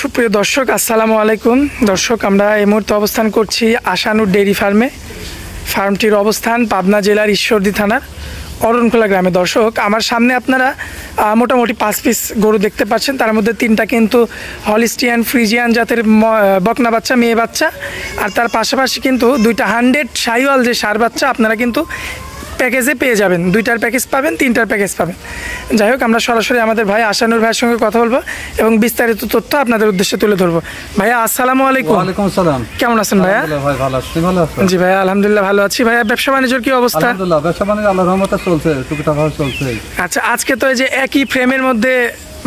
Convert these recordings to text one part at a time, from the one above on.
সুপ্রিয় দর্শক আসসালামু আলাইকুম। দর্শক আমরা এই মুহূর্তে অবস্থান করছি আশানুর ডেইরি ফার্মে। ফার্মটির অবস্থান পাবনা জেলার ঈশ্বরদী থানার অরণখোলা গ্রামে। দর্শক আমার সামনে আপনারা মোটামুটি 5 পিস গরু দেখতে পাচ্ছেন, তার মধ্যে 3টা কিন্তু হলিস্টিয়ান ফ্রিজিয়ান জাতের বকনা বাচ্চা, মেয়ে বাচ্চা, আর তার পাশাপাশি কিন্তু 2টা 100 শাহিওয়াল যে ষাঁড় বাচ্চা আপনারা কিন্তু প্যাকেজে পেয়ে যাবেন। 2টার প্যাকেজ পাবেন, 3টার প্যাকেজ পাবেন। যাই হোক আমরা সরাসরি আমাদের ভাই আশানুর ভাইয়ের সঙ্গে কথা বলবো এবং বিস্তারিত তথ্য আপনাদের উদ্দেশ্যে তুলে ধরবো। ভাইয়া আসসালামু আলাইকুম। ওয়ালাইকুম আসসালাম। কেমন আছেন ভাইয়া? ভাই ভালো আছি, ভালো আছেন? জি ভাইয়া আলহামদুলিল্লাহ ভালো আছি। ভাইয়া ব্যবসা বাণিজ্যের কি অবস্থা? আলহামদুলিল্লাহ ব্যবসা বাণিজ্য আল্লাহর রহমতে চলছে, টুকটাক ভাবে চলছে। আচ্ছা, আজকে তো এই যে একই ফ্রেমের মধ্যে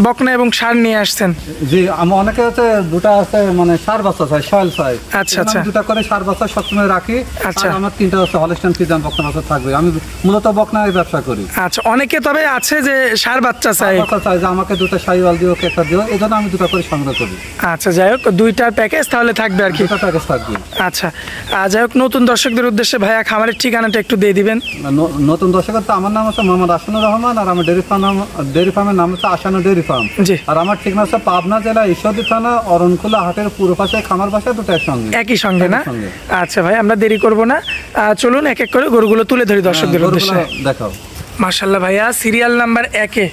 বকনা এবং ষাঁড় নিয়ে আসছেন। জি, আমি অনেকে হচ্ছে দুটো আছে মানে ষাঁড় বাচ্চা চাই, সয়েল চাই। আচ্ছা আচ্ছা, দুটো করে ষাঁড় বাচ্চা সবসময় রাখি। আচ্ছা, আর আমার 3টা হচ্ছে হলিস্টিয়ান ফ্রিজিয়ান বকনা বাচ্চা থাকবে। আমি মূলত বকনার ব্যবসা করি। আচ্ছা, অনেকে তবে আছে যে ষাঁড় বাচ্চা চাই, বাচ্চা চাই যে আমাকে 2টা শাহিওয়াল দিও, একটা দিও, এই জন্য আমি 2টা করে সংগ্রহ করি। আচ্ছা, যাই হোক 2টার প্যাকেজ তাহলে থাকবে আর কি। 2টা প্যাকেজ থাকবে। আচ্ছা, যাই হোক নতুন দর্শকদের উদ্দেশ্যে ভাইয়া খামারের ঠিকানাটা একটু দিয়ে দিবেন। নতুন দর্শকের তো আমার নাম হচ্ছে মোহাম্মদ আশানুর রহমান, আর আমার ডেইরি ফার্মের নাম হচ্ছে আশানু ডেইরি ফার্ম। জি, আর আমার ঠিকানা হচ্ছে পাবনা জেলা ঈশ্বরদী থানা অরণখোলা হাটের পূর্ব পাশে খামার বাসা, 2টা একই সঙ্গে না? আচ্ছা ভাই, আমরা দেরি করব না, চলুন এক এক করে গরুগুলো তুলে ধরি দর্শকদের উদ্দেশ্যে। দেখাও। মাশাআল্লাহ ভাইয়া, সিরিয়াল নাম্বার 1-এ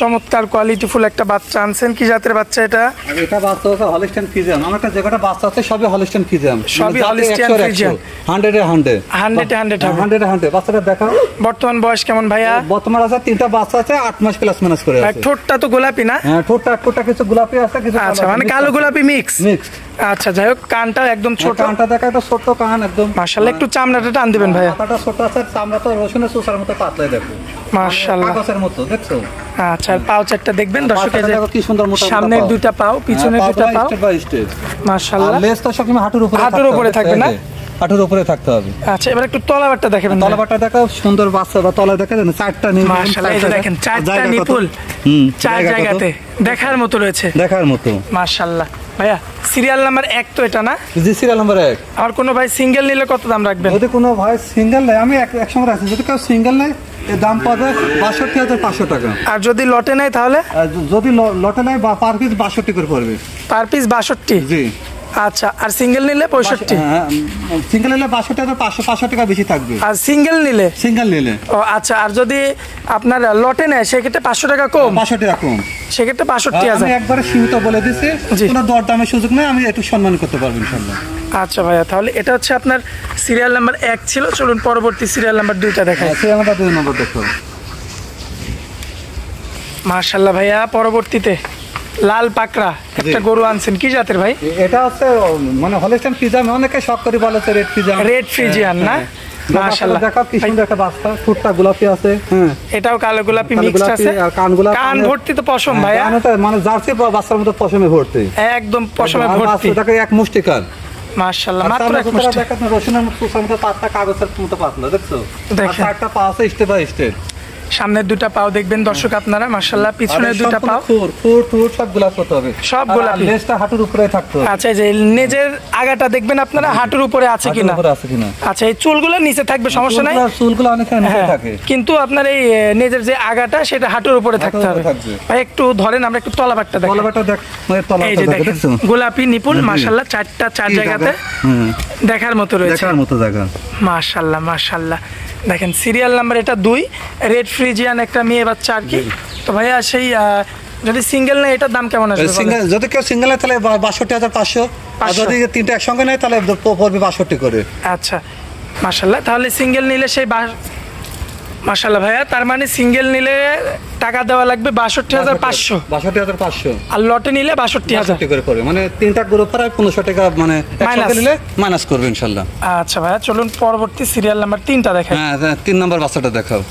চমৎকার কোয়ালিটিফুল একটা বাচ্চা আনছেন। কি জাতের বাচ্চা এটা? এটা বাচ্চা হচ্ছে হলিস্টিয়ান ফ্রিজিয়ান। আমার একটা জায়গাটা বাচ্চা আছে সবই হলিস্টিয়ান ফ্রিজিয়ান, সবই হলিস্টিয়ান ফ্রিজিয়ান। 100 হবে। 100 বাচ্চাটা দেখাও। বর্তমান বয়স কেমন ভাইয়া? বর্তমান আছে 3টা বাচ্চা আছে, 8 মাস প্লাস মাইনাস করে আছে। ঠোঁটটা তো গোলাপি না? হ্যাঁ, ঠোঁটটা কিছু গোলাপি আছে, কিছু আচ্ছা, মানে কালো গোলাপি মিক্স। আচ্ছা, যাই হোক কানটা একদম ছোট। কানটা দেখা, একটা ছোট কান একদম। মাশাআল্লাহ, একটু চামড়াটা টান দিবেন ভাইয়া। মাথাটা ছোট আছে, চামড়া তো রসুনের চোষার মতো পাতলা, দেখো মাশাআল্লাহ, কাগজের মতো, দেখছো? আচ্ছা, পাও চারটা দেখবেন দর্শকের, যে কি সুন্দর মোটা সামনের 2টা পাও, পিছনের 2টা পাও। মাশাআল্লাহ, লেজ তো সবসময় হাঁটুর উপরে থাকবে না? হাঁটুর উপরে থাকতে হবে। আচ্ছা, এবার একটু তলাবারটা দেখাবেন। তলাবারটা দেখাও, সুন্দর বাচ্চা বা তলা দেখা যায়, 4টা নিপুল। মাশাআল্লাহ, এই যে দেখেন 4টা নিপুল, 4 জায়গাতে দেখার মতো রয়েছে, দেখার মতো। মাশাআল্লাহ ভাইয়া, সিরিয়াল নাম্বার 1 তো এটা না? জি, সিরিয়াল নাম্বার 1। আর কোনো ভাই সিঙ্গেল নিলে কত দাম রাখবেন? যদি কোনো ভাই সিঙ্গেল নেয়, আমি একসঙ্গে রাখছি, যদি কেউ সিঙ্গেল নেয় এর দাম পাবে 62,500 টাকা। আর যদি লটে নেয় তাহলে? যদি লটে নেয় পার পিস 62 করে পড়বে। Per piece 62? জি। আচ্ছা, আর সিঙ্গেল নিলে 65? সিঙ্গেল নিলে 62,500 টাকা বেশি থাকবে। আর সিঙ্গেল নিলে? ও আচ্ছা, আর যদি আপনার লটে নেয় সেক্ষেত্রে 500 টাকা কম? 500 টাকা কম, সেক্ষেত্রে 65,000। আমি একবারে সীমিত বলে দিচ্ছি, কোনো দরদামের সুযোগ নেই, আমি একটু সম্মান করতে পারবো ইনশাআল্লাহ। আচ্ছা ভাইয়া, তাহলে এটা হচ্ছে আপনার সিরিয়াল নাম্বার 1 ছিল। চলুন পরবর্তী সিরিয়াল নাম্বার 2টা দেখাই। সিরিয়াল নাম্বার 2 নম্বর দেখো। মাশাআল্লাহ ভাইয়া, পরবর্তীতে লাল পাকড়া একটা গরু আনছেন। কি জাতের ভাই এটা? হচ্ছে মানে হলিস্টিয়ান ফ্রিজিয়ান, অনেকে শখ করে বলে রেড ফ্রিজিয়ান। রেড ফ্রিজিয়ান না? মাশাআল্লাহ, দেখো কি সুন্দর একটা বাচ্চা, ঠোঁটটা গোলাপি আছে। এটাও কালো গোলাপি মিক্স আছে, আর কানগুলা কান ভর্তি তো পশম ভাইয়া, মানে জার্সি বাচ্চার মতো পশমে ভর্তি, একদম পশমে ভর্তি। দেখো এক মুষ্টি কান। মাশাআল্লাহ, মাত্র এক মুষ্টি। দেখো রসুনের মতো পাতলা, কাগজের মতো পাতলা, দেখছো? দেখেন 4টা পা আছে স্টেপ বাই স্টেপ। সামনের 2টা পাও দেখবেন দর্শক আপনারা, মাশাআল্লাহ, পিছনের 2টা পাও সব গোলাপ হতে হবে, সব গোলাপি। লেজটা হাঁটুর উপরে থাকতে হবে। আচ্ছা, এই যে নেজের আগাটা দেখবেন আপনারা হাঁটুর উপরে আছে কিনা। আচ্ছা, এই চুলগুলো নিচে থাকবে, সমস্যা নাই। চুলগুলো অনেক নিচে থাকে, কিন্তু আপনার এই নেজের যে আগাটা সেটা হাঁটুর উপরে থাকতে হবে। ভাই একটু ধরেন, আমরা একটু তলাবারটা দেখি। তলাবারটা দেখ, এই যে দেখেন গোলাপি নিপুল, মাশাআল্লাহ, 4 জায়গাতে দেখার মতো রয়েছে, দেখার মতো জায়গা। মাশাআল্লাহ মাশাআল্লাহ। দেখেন সিরিয়াল নাম্বার এটা 2, রেড ফ্রিজিয়ান একটা মেয়ে বাচ্চা আর কি। তো ভাইয়া সেই যদি সিঙ্গেল নেয় এটার দাম কেমন আসবে? সিঙ্গেল যদি কেউ সিঙ্গেল নেয় তাহলে 62,500, আর যদি 3টা একসঙ্গে নেয় তাহলে পড়বে 62 করে। আচ্ছা মাশাআল্লাহ, তাহলে সিঙ্গেল নিলে সেই মাশাআল্লাহ ভাইয়া, তার মানে সিঙ্গেল নিলে টাকা দেওয়া লাগবে 62,500। 62,500, আর লটে নিলে 62,000 করে পড়বে, মানে 3টা গ্রুপ প্রায় 1500 টাকা মানে একসাথে নিলে মাইনাস করবে ইনশাআল্লাহ। আচ্ছা ভাইয়া, চলুন পরবর্তী সিরিয়াল নাম্বার 3টা দেখাই। হ্যাঁ, 3 নম্বর বাচ্চাটা দেখাও।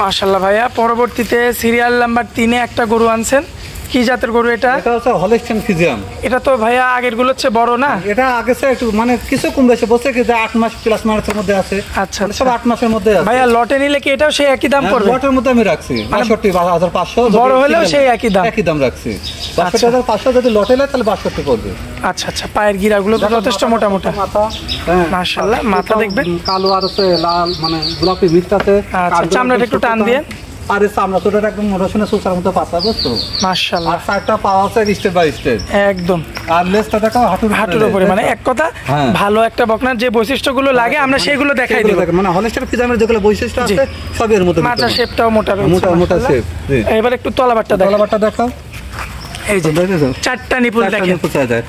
মাশাআল্লাহ ভাইয়া, পরবর্তীতে সিরিয়াল নাম্বার 3-এ একটা গরু আনছেন। কি জাতের গরু এটা? এটা হচ্ছে হলিস্টিয়ান ফ্রিজিয়ান। এটা তো ভাইয়া আগের গুলো হচ্ছে বড় না? এটা আগে একটু মানে কিছু কম বেশি বলছে কি যে 8 মাস প্লাস মাইনাসের মধ্যে আছে। আচ্ছা, সব 8 মাসের মধ্যে আছে। ভাইয়া লটে নিলে কি এটাও সেই একই দাম পড়বে? লটের মধ্যে আমি রাখছি 62,500, বড় হলেও সেই একই দাম রাখছি। 62,500 যদি লটে নেয় তাহলে 62 পড়বে। আচ্ছা আচ্ছা, পায়ের গিরাগুলো তো যথেষ্ট মোটা মোটা। মাথা, মাশাআল্লাহ, মাথা দেখবেন কালো আর আছে লাল, মানে গোলাপি মিক্স আছে। আচ্ছা, চামড়াটা একটু টান দিয়ে। আর এই চামড়া তোটার একদম রসুনের সুসার মতো পাতা, বুঝছো? মাশাআল্লাহ। আর সাইডটা পাওয়া আছে স্টেপ বাই স্টেপ একদম। আর লেজটা দেখো হাঁটুর উপরে, মানে এক কথা হ্যাঁ। ভালো একটা বকনার যে বৈশিষ্ট্যগুলো লাগে আমরা সেগুলো দেখাই দেব। মানে হলস্টার ফ্রিজিয়ানের যেগুলো বৈশিষ্ট্য আছে সবই এর মধ্যে মাথা শেপটাও মোটা রয়েছে, মোটা শেপ। এবার একটু তলাবারটা দেখো। তলাবারটা দেখাও। এই যে চারটা নিপুল দেখেন,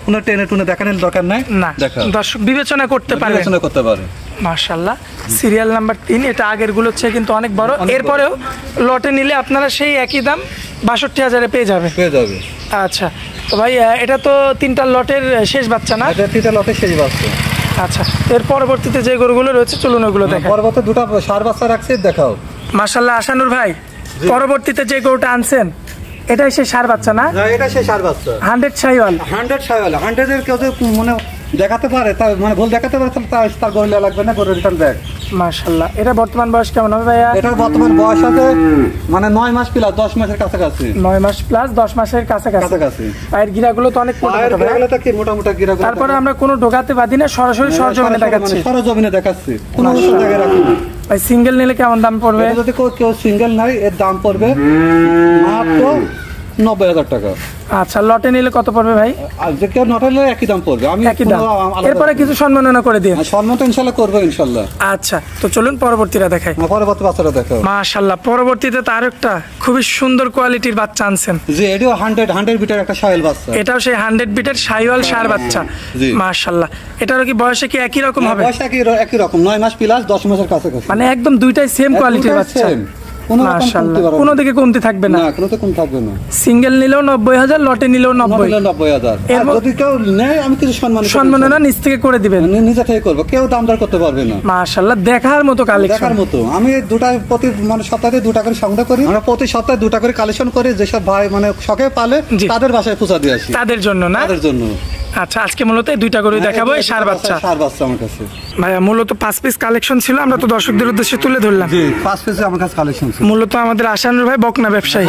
কোনো টেনে টুনে দেখানোর দরকার নাই, না দর্শক বিবেচনা করতে পারবে, বিবেচনা করতে পারে। মাশাআল্লাহ। সিরিয়াল নাম্বার 3, এটা আগের গুলোর চেয়ে কিন্তু অনেক বড়। এরপরেও লটে নিলে আপনারা সেই একই দাম 62,000-এ পেয়ে যাবে। আচ্ছা তো ভাই এটা তো 3টা লটের শেষ বাচ্চা না? এটা 3টা লটের শেষ বাচ্চা। আচ্ছা, এর পরবর্তীতে যে গরুগুলো রয়েছে চলুন ওগুলো দেখাই। পরবর্তী দুটো সার বাচ্চা রাখছি, দেখাও। মাশাআল্লাহ আশানুর ভাই, পরবর্তীতে যে গরুটা আনছেন এটাই সেই সার বাচ্চা না? এটা সেই সার বাচ্চা 100 শাহিওয়াল। 100 শাহিওয়াল। 100 এর কেউ যদি মানে দেখাতে পারে, তার মানে ভুল দেখাতে পারে, তাহলে তার গরু নেওয়া লাগবে না, গরু রিটার্ন ব্যাক। মাশাআল্লাহ। এটা বর্তমান বয়স কেমন হবে ভাইয়া? এটার বর্তমান বয়স আছে মানে 9 মাস প্লাস 10 মাসের কাছাকাছি। 9 মাস প্লাস 10 মাসের কাছাকাছি। পায়ের গিরাগুলো তো অনেক মোটা মোটা। পায়ের তো কি মোটা মোটা গিরাগুলো। তারপরে আমরা কোনো ঢোকাতে বাদি না, সরাসরি সরজমিনে দেখাচ্ছি। সরজমিনে দেখাচ্ছি, কোনো জায়গায় রাখি না। ভাই সিঙ্গেল নিলে কেমন দাম পড়বে? যদি কেউ সিঙ্গেল নাই, এর দাম পড়বে মাত্র 90,000 টাকা। আচ্ছা, লটে নিলে কত পড়বে ভাই? আর যে কেউ নটা নিলে একই দাম পড়বে। আমি একই দাম। এরপরে কিছু সম্মাননা করে দিন। সম্মান তো ইনশাআল্লাহ করবো, ইনশাআল্লাহ। আচ্ছা, তো চলুন পরবর্তীটা দেখাই। পরবর্তী বাচ্চাটা দেখো। মাশাআল্লাহ, পরবর্তীতে তার একটা খুবই সুন্দর কোয়ালিটির বাচ্চা আনছেন। জি, এটাও 100 বিটের একটা শাহিওয়াল বাচ্চা। এটাও সেই 100 বিটের শাহিওয়াল ষাঁড় বাচ্চা। মাশাআল্লাহ। এটারও কি বয়সে কি একই রকম হবে? বয়স একই রকম, 9 মাস প্লাস 10 মাসের কাছাকাছি। মানে একদম দুইটাই সেম কোয়ালিটির বাচ্চা। মাশাআল্লাহ, কোনো দিকে কমতি থাকবে না। না, কোনো দিকে কম থাকবে না। সিঙ্গেল নিলেও 90,000, লটে নিলেও 90,000। আর যদি কেউ নেয়, আমি কিছু সম্মাননা নিজ থেকে করে দিবেন। নিজে থেকে করবো, কেউ দামদার করতে পারবে না। মাশাআল্লাহ, দেখার মতো কালেকশন। দেখার মতো। আমি দুটা প্রতি মানে সপ্তাহে 2টা করে সংগ্রহ করি। আমরা প্রতি সপ্তাহে 2টা করে কালেকশন করি। যেসব ভাই মানে শখে পালে তাদের বাসায় পৌঁছা দিয়ে আসি। তাদের জন্য না? তাদের জন্য। আচ্ছা, আজকে মূলত এই 2টা গরু দেখাবো, এই ষাঁড় বাচ্চা। ষাঁড় বাচ্চা আমার কাছে ভাইয়া মূলত 5 পিস কালেকশন ছিল, আমরা তো দর্শকদের উদ্দেশ্যে তুলে ধরলাম। জি, 5 পিস আমার কাছে কালেকশন ছিল। মূলত আমাদের আশানুর ভাই বকনা ব্যবসায়ী।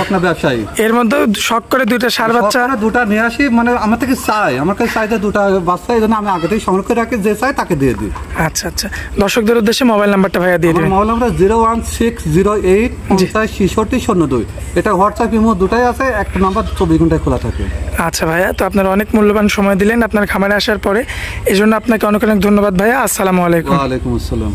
এর মধ্যে শখ করে 2টা ষাঁড় বাচ্চা, 2টা নিয়ে আসি। মানে আমার থেকে চাই, আমার কাছে চাইতে 2টা বাচ্চা, এই জন্য আমি আগে থেকে সংগ্রহ করে রাখি, যে চাই তাকে দিয়ে দিই। আচ্ছা আচ্ছা, দর্শকদের উদ্দেশ্যে মোবাইল নাম্বারটা ভাইয়া দিয়ে দিবেন। Mobile number 01608506602। এটা হোয়াটসঅ্যাপ ইমো দুটাই আছে, একটা নাম্বার 24 ঘন্টায় খোলা থাকে। আচ্ছা ভাইয়া, তো আপনার অনেক মূল্যবান সময় দিলেন আপনার খামারে আসার পরে, এই জন্য আপনাকে অনেক অনেক ধন্যবাদ ভাইয়া। আসসালামু আলাইকুম। ওয়া আলাইকুম আসসালাম।